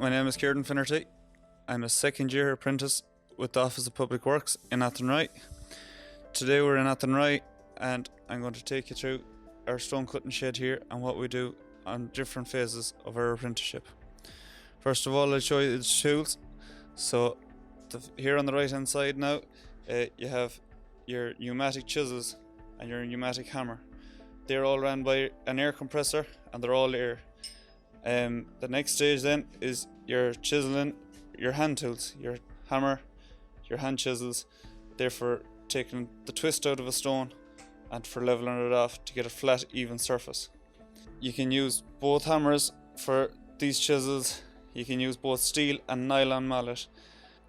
My name is Kieran Finnerty. I'm a second year apprentice with the Office of Public Works in Athenry. Today we're in Athenry and I'm going to take you through our stone cutting shed here and what we do on different phases of our apprenticeship. First of all, I'll show you the tools. So here on the right hand side now you have your pneumatic chisels and your pneumatic hammer. They're all ran by an air compressor and they're all air. The next stage then is your chiseling, your hand tools, your hammer, your hand chisels. They're for taking the twist out of a stone and for leveling it off to get a flat, even surface. You can use both hammers for these chisels. You can use both steel and nylon mallet.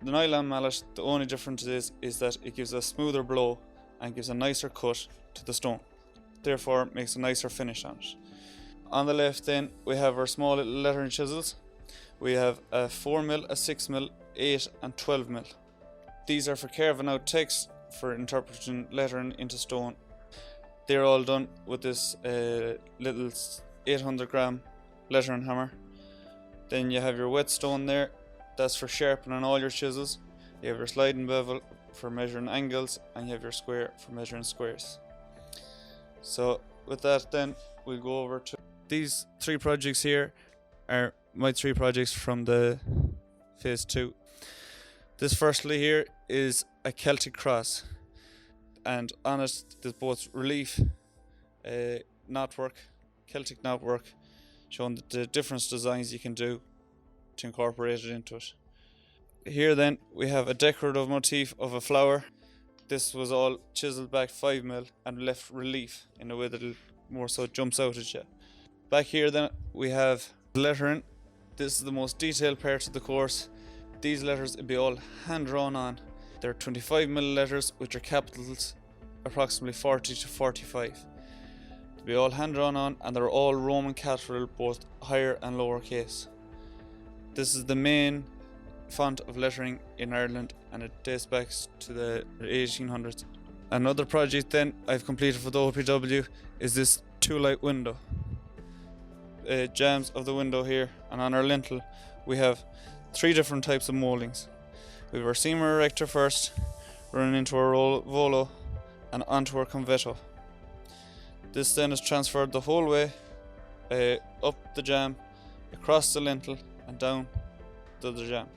The nylon mallet, the only difference is that it gives a smoother blow and gives a nicer cut to the stone. Therefore, it makes a nicer finish on it. On the left then, we have our small little lettering chisels. We have a 4mm, a 6mm, 8 and 12mm. These are for carving out text, for interpreting lettering into stone. They're all done with this little 800-gram lettering hammer. Then you have your whetstone there, that's for sharpening all your chisels. You have your sliding bevel for measuring angles, and you have your square for measuring squares. So with that then, we'll go over to these three projects here are my three projects from the phase 2. This firstly here is a Celtic cross, and on it there's both relief, knotwork, Celtic knotwork, showing the different designs you can do to incorporate it into it. Here then we have a decorative motif of a flower. This was all chiseled back 5mm and left relief in a way that it more so jumps out at you. Back here then we have lettering. This is the most detailed part of the course. These letters will be all hand drawn on. They're 25mm letters which are capitals approximately 40 to 45. They'll be all hand drawn on and they're all Roman capital, both higher and lower case. This is the main font of lettering in Ireland and it dates back to the 1800s. Another project then I've completed for the OPW is this 2-light window. Jambs of the window here, and on our lintel we have 3 different types of mouldings. We have our seam erector first, running into our volo and onto our convetto. This then is transferred the whole way up the jamb, across the lintel and down the other jamb.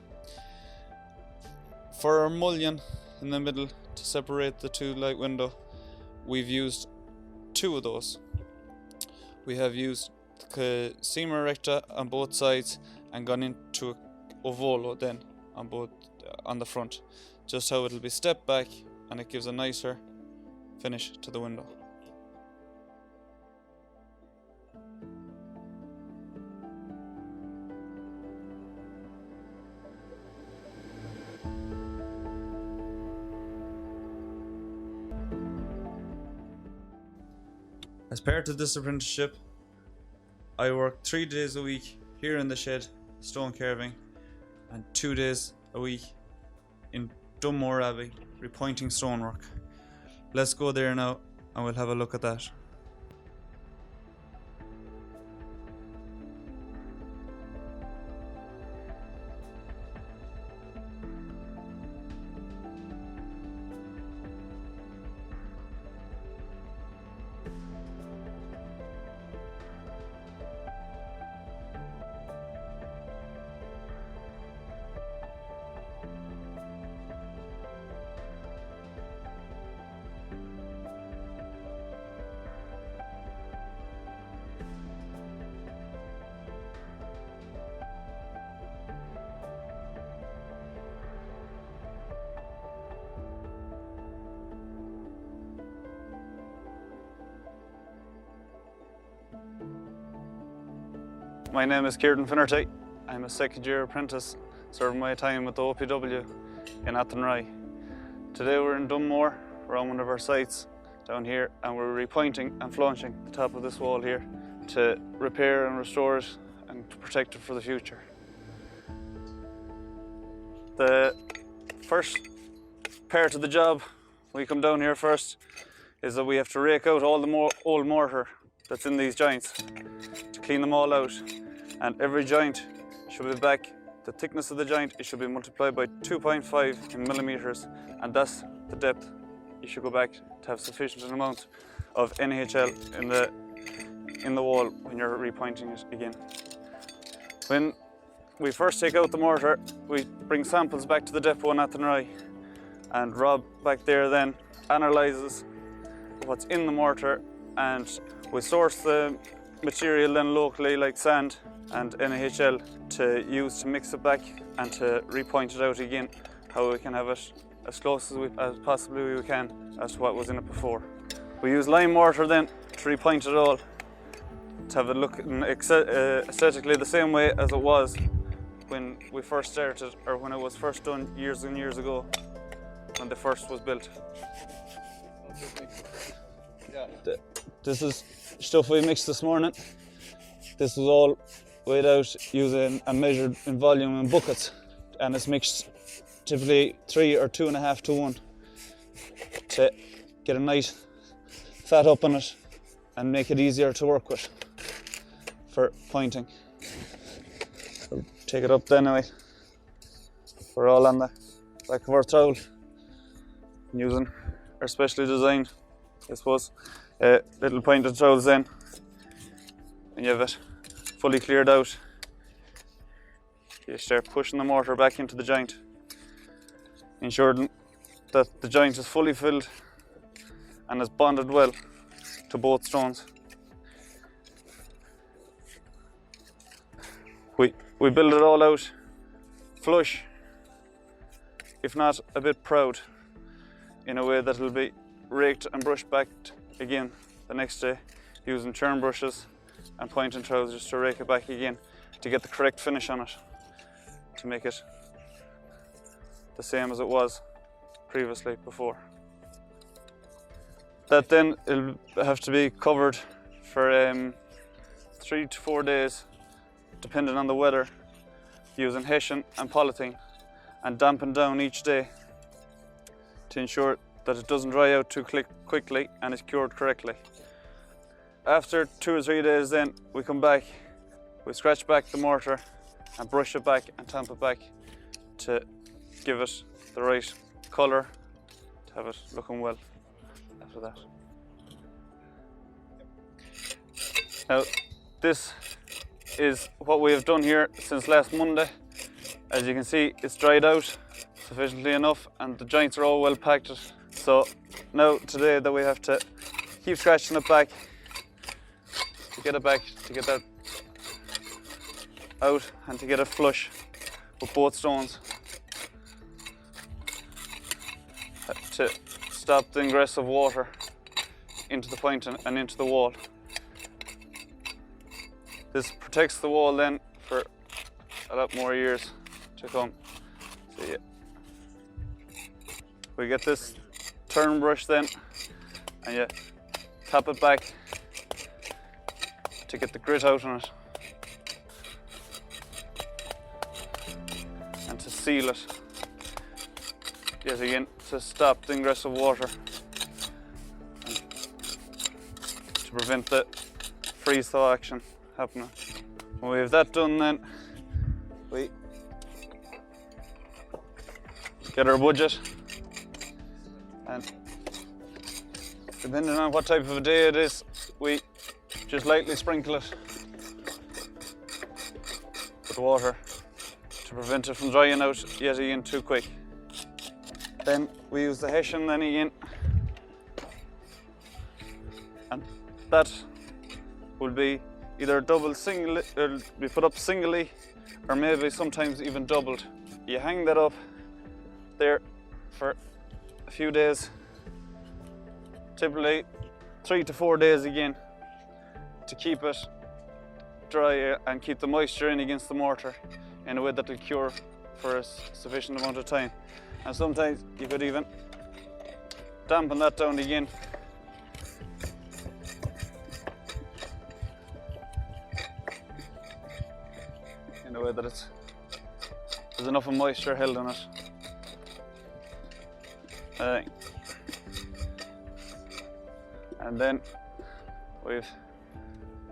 For our mullion in the middle to separate the 2-light window, we've used 2 of those. We have used seam erector on both sides and gone into a ovolo then on the front, just how it'll be stepped back and it gives a nicer finish to the window. As part of this apprenticeship, I work 3 days a week here in the shed, stone carving, and 2 days a week in Dunmore Abbey, repointing stonework. Let's go there now and we'll have a look at that. My name is Kieran Finnerty. I'm a second-year apprentice serving my time with the OPW in Athenry. Today we're in Dunmore, we're on one of our sites down here, and we're repointing and flaunching the top of this wall here to repair and restore it and to protect it for the future. The first part of the job, we come down here first, is that we have to rake out all the old mortar that's in these joints to clean them all out. And every joint should be back, the thickness of the joint, it should be multiplied by 2.5 in millimeters, and that's the depth you should go back to have sufficient amount of NHL in the wall when you're repointing it again. When we first take out the mortar, we bring samples back to the depot in Athenry, and Rob back there then analyses what's in the mortar, and we source the material then locally, like sand and NaHL, to use to mix it back and to repoint it out again, how we can have it as close as possibly we can as to what was in it before. We use lime mortar then to repoint it all, to have it look aesthetically the same way as it was when we first started, or when it was first done years and years ago, when the first was built. This is stuff we mixed this morning. This was all weighed out using and measured in volume in buckets, and it's mixed typically 3 or 2.5 to 1 to get a nice fat up on it and make it easier to work with for pointing. We'll take it up then anyway. We're all on the back of our trowel using our specially designed, I suppose, little pointed trowels then. When you have it fully cleared out, you start pushing the mortar back into the joint, ensuring that the joint is fully filled and is bonded well to both stones. We build it all out flush, if not a bit proud, in a way that it'll be raked and brushed back again the next day using churn brushes and pointing trowels just to rake it back again to get the correct finish on it, to make it the same as it was previously before. That then it'll have to be covered for 3 to 4 days, depending on the weather, using hessian and polythene, and dampened down each day to ensure that it doesn't dry out too quickly and is cured correctly. After 2 or 3 days then, we come back, we scratch back the mortar and brush it back and tamp it back to give it the right colour, to have it looking well after that. Now, this is what we have done here since last Monday. As you can see, it's dried out sufficiently enough and the joints are all well packed. So now today that we have to keep scratching it back to get it back, to get that out and to get it flush with both stones, to stop the ingress of water into the point and into the wall. This protects the wall then for a lot more years to come. So yeah, we get this turn brush then, and you tap it back to get the grit out on it and to seal it yet again, to stop the ingress of water and to prevent the freeze thaw action happening. When we have that done then, we get our budget, and depending on what type of a day it is, we just lightly sprinkle it with water to prevent it from drying out yet again too quick. Then we use the hessian then again, and that will be either double, single, or be put up singly, or maybe sometimes even doubled. You hang that up there for a few days, typically 3 to 4 days again, to keep it dry and keep the moisture in against the mortar in a way that will cure for a sufficient amount of time. And sometimes you could even dampen that down again. In a way that there's enough of moisture held in it. And then we've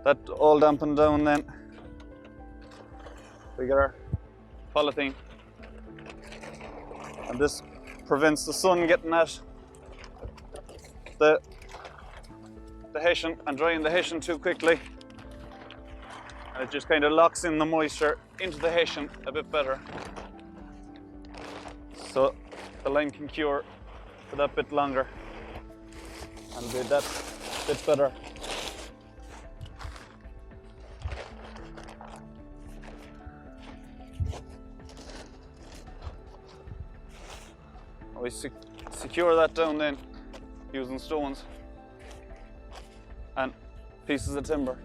that all dampened down, then we get our polythene, and this prevents the sun getting at the hessian and drying the hessian too quickly, and it just kind of locks in the moisture into the hessian a bit better, so the lime can cure for that bit longer and be that bit better. We secure that down then using stones and pieces of timber.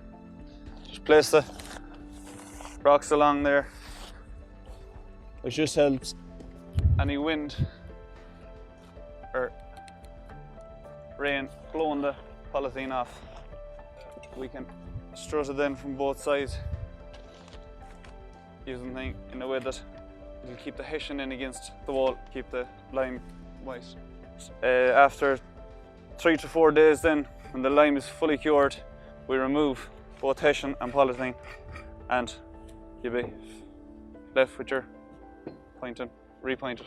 Just place the rocks along there, which just helps any wind or rain blowing the polythene off. We can strut it then from both sides using thing in a way that it'll keep the hessian in against the wall, keep the lime moist. After 3 to 4 days then, when the lime is fully cured, we remove both hessian and polythene, and you'll be left with your pointing, repointed.